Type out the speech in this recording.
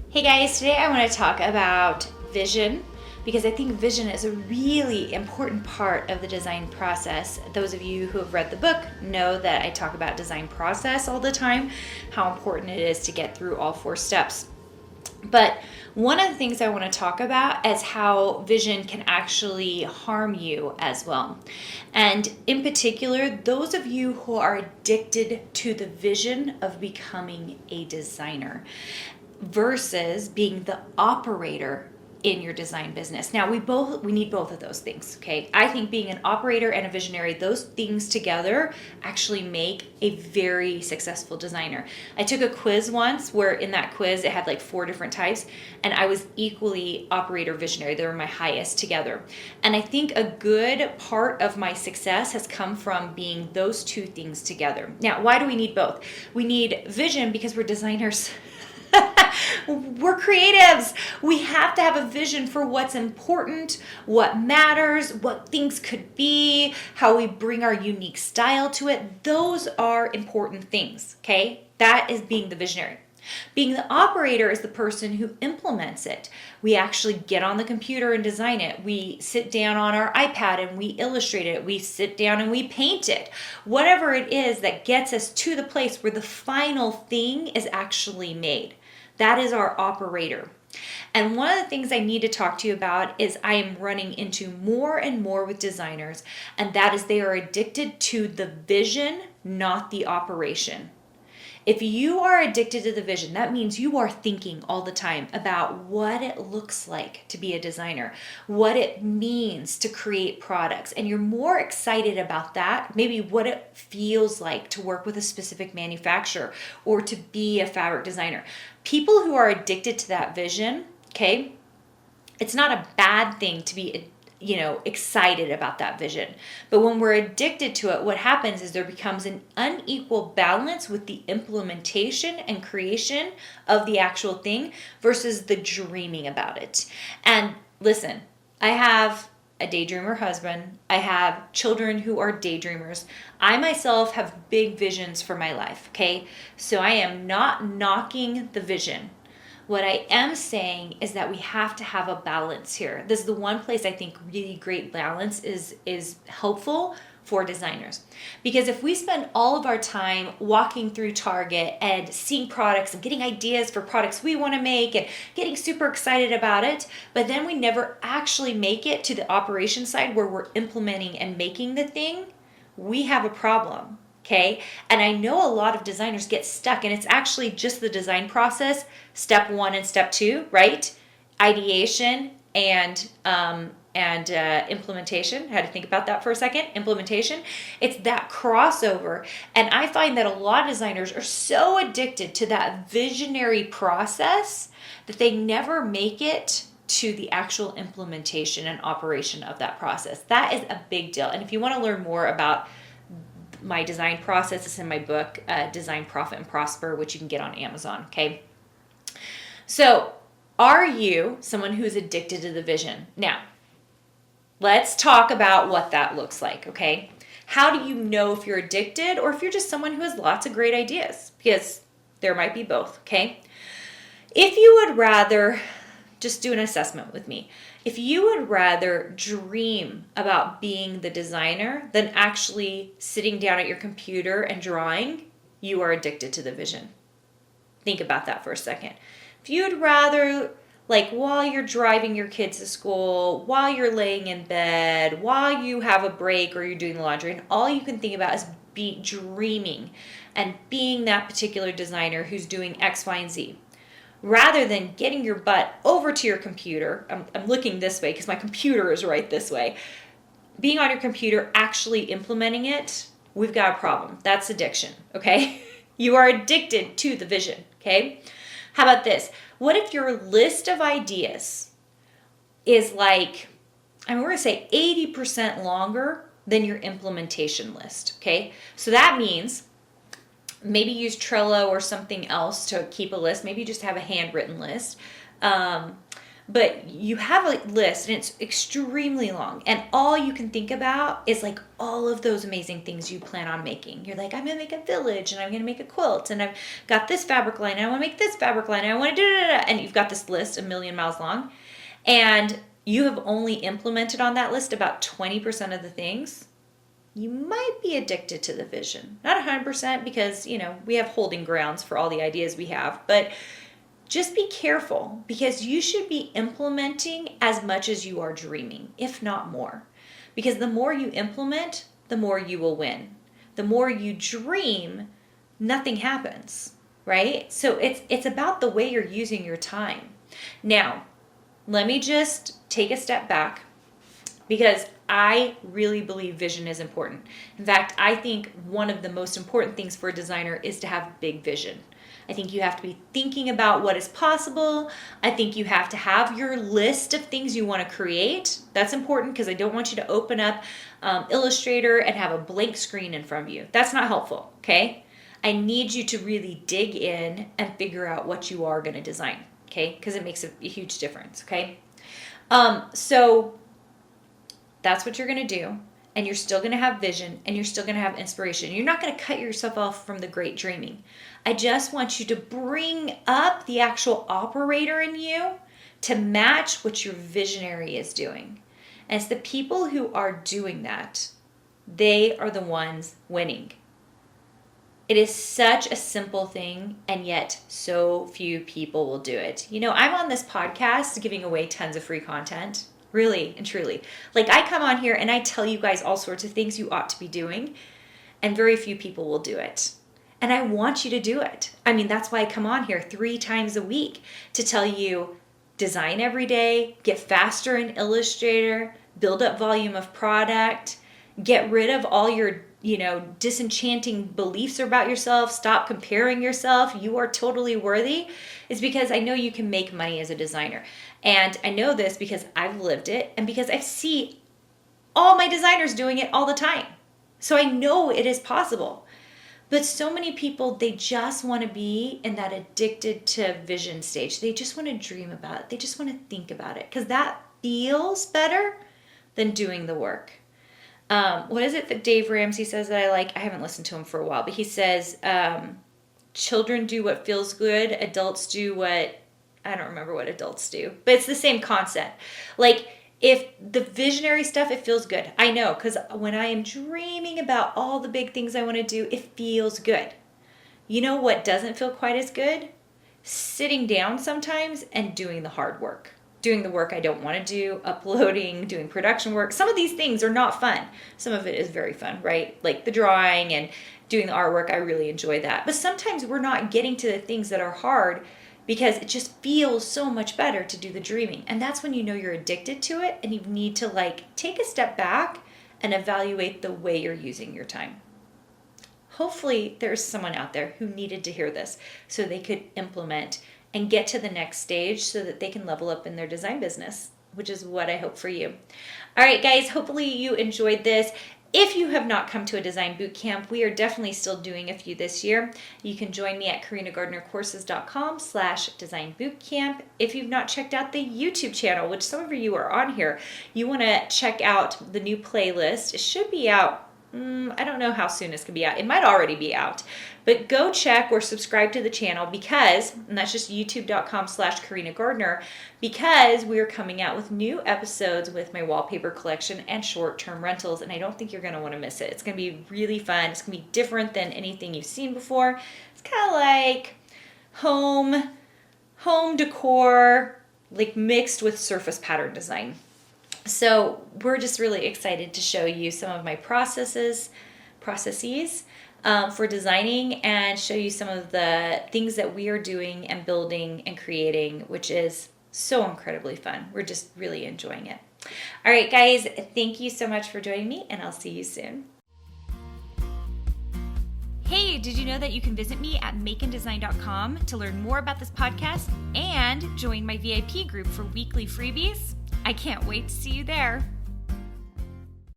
Hey guys, today I want to talk about vision because I think vision is a really important part of the design process. Those of you who have read the book know that I talk about design process all the time, how important it is to get through all 4 steps. But one of the things I want to talk about is how vision can actually harm you as well. And in particular, those of you who are addicted to the vision of becoming a designer versus being the operator in your design business. Now we need both of those things, okay? I think being an operator and a visionary, those things together actually make a very successful designer. I took a quiz once where in that quiz it had like 4 different types and I was equally operator visionary. They were my highest together. And I think a good part of my success has come from being those 2 things together. Now, why do we need both? We need vision because we're designers. We're creatives. We have to have a vision for what's important, what matters, what things could be, how we bring our unique style to it. Those are important things, okay? That is being the visionary. Being the operator is the person who implements it. We actually get on the computer and design it. We sit down on our iPad and we illustrate it. We sit down and we paint it. Whatever it is that gets us to the place where the final thing is actually made. That is our operator. And one of the things I need to talk to you about is I am running into more and more with designers, and that is they are addicted to the vision, not the operation. If you are addicted to the vision, that means you are thinking all the time about what it looks like to be a designer, what it means to create products, and you're more excited about that, maybe what it feels like to work with a specific manufacturer or to be a fabric designer. People who are addicted to that vision, okay, it's not a bad thing to be excited about that vision. But when we're addicted to it, what happens is there becomes an unequal balance with the implementation and creation of the actual thing versus the dreaming about it. And listen, I have a daydreamer husband. I have children who are daydreamers. I myself have big visions for my life, okay? So I am not knocking the vision. What I am saying is that we have to have a balance here. This is the one place I think really great balance is helpful for designers. Because if we spend all of our time walking through Target and seeing products and getting ideas for products we want to make and getting super excited about it, but then we never actually make it to the operation side where we're implementing and making the thing, we have a problem. Okay, and I know a lot of designers get stuck, and it's actually just the design process, step 1 and step 2, right? Ideation and implementation. I had to think about that for a second. Implementation. It's that crossover, and I find that a lot of designers are so addicted to that visionary process that they never make it to the actual implementation and operation of that process. That is a big deal. And if you want to learn more about my design process is in my book, Design, Profit, and Prosper, which you can get on Amazon, okay? So, are you someone who's addicted to the vision? Now, let's talk about what that looks like, okay? How do you know if you're addicted or if you're just someone who has lots of great ideas? Because there might be both, okay? If you would rather, just do an assessment with me. If you would rather dream about being the designer than actually sitting down at your computer and drawing, you are addicted to the vision. Think about that for a second. If you'd rather, like while you're driving your kids to school, while you're laying in bed, while you have a break or you're doing the laundry, and all you can think about is be dreaming and being that particular designer who's doing X, Y, and Z. Rather than getting your butt over to your computer, I'm looking this way because my computer is right this way, being on your computer, actually implementing it, we've got a problem. That's addiction, okay? You are addicted to the vision, okay? How about this? What if your list of ideas is like, we're going to say 80% longer than your implementation list, okay? So that means maybe use Trello or something else to keep a list. Maybe just have a handwritten list. but you have a list and it's extremely long, and all you can think about is like all of those amazing things you plan on making. You're like, I'm gonna make a village, and I'm gonna make a quilt, and I've got this fabric line, and I want to make this fabric line, and I want to and you've got this list a million miles long, and you have only implemented on that list about 20% of the things. You might be addicted to the vision. Not 100%, because, we have holding grounds for all the ideas we have, but just be careful, because you should be implementing as much as you are dreaming, if not more. Because the more you implement, the more you will win. The more you dream, nothing happens, right? So it's about the way you're using your time. Now, let me just take a step back, because I really believe vision is important. In fact, I think one of the most important things for a designer is to have big vision. I think you have to be thinking about what is possible. I think you have to have your list of things you want to create. That's important, because I don't want you to open up Illustrator and have a blank screen in front of you. That's not helpful, okay? I need you to really dig in and figure out what you are going to design, okay? Because it makes a huge difference, okay? So that's what you're going to do. And you're still going to have vision, and you're still going to have inspiration. You're not going to cut yourself off from the great dreaming. I just want you to bring up the actual operator in you to match what your visionary is doing. And it's the people who are doing that, they are the ones winning. It is such a simple thing, and yet so few people will do it. I'm on this podcast giving away tons of free content. Really and truly. Like, I come on here and I tell you guys all sorts of things you ought to be doing, and very few people will do it. And I want you to do it. I mean, that's why I come on here 3 times a week to tell you, design every day, get faster in Illustrator, build up volume of product, get rid of all your disenchanting beliefs about yourself, stop comparing yourself, you are totally worthy, is because I know you can make money as a designer. And I know this because I've lived it, and because I see all my designers doing it all the time. So I know it is possible. But so many people, they just want to be in that addicted to vision stage. They just want to dream about it. They just want to think about it, because that feels better than doing the work. What is it that Dave Ramsey says that I like? I haven't listened to him for a while, but he says, children do what feels good, adults do what, I don't remember what adults do, but it's the same concept. Like, if the visionary stuff, it feels good. I know, because when I am dreaming about all the big things I want to do, it feels good. You know what doesn't feel quite as good? Sitting down sometimes and doing the hard work. Doing the work I don't want to do, uploading, doing production work. Some of these things are not fun. Some of it is very fun, right? Like the drawing and doing the artwork, I really enjoy that. But sometimes we're not getting to the things that are hard because it just feels so much better to do the dreaming. And that's when you know you're addicted to it, and you need to take a step back and evaluate the way you're using your time. Hopefully there's someone out there who needed to hear this so they could implement and get to the next stage so that they can level up in their design business, which is what I hope for you. All right, guys, hopefully you enjoyed this. If you have not come to a design boot camp, we are definitely still doing a few this year. You can join me at carinagardnercourses.com/design bootcamp. If you've not checked out the YouTube channel, which some of you are on here, you want to check out the new playlist. It should be out. I don't know how soon it's going to be out. It might already be out. But go check or subscribe to the channel because, and that's just youtube.com/Carina Gardner, because we are coming out with new episodes with my wallpaper collection and short-term rentals, and I don't think you're going to want to miss it. It's going to be really fun. It's going to be different than anything you've seen before. It's kind of like home decor, mixed with surface pattern design. So we're just really excited to show you some of my processes for designing, and show you some of the things that we are doing and building and creating, which is so incredibly fun. We're just really enjoying it. All right, guys, thank you so much for joining me, and I'll see you soon. Hey, did you know that you can visit me at makeanddesign.com to learn more about this podcast and join my VIP group for weekly freebies? I can't wait to see you there.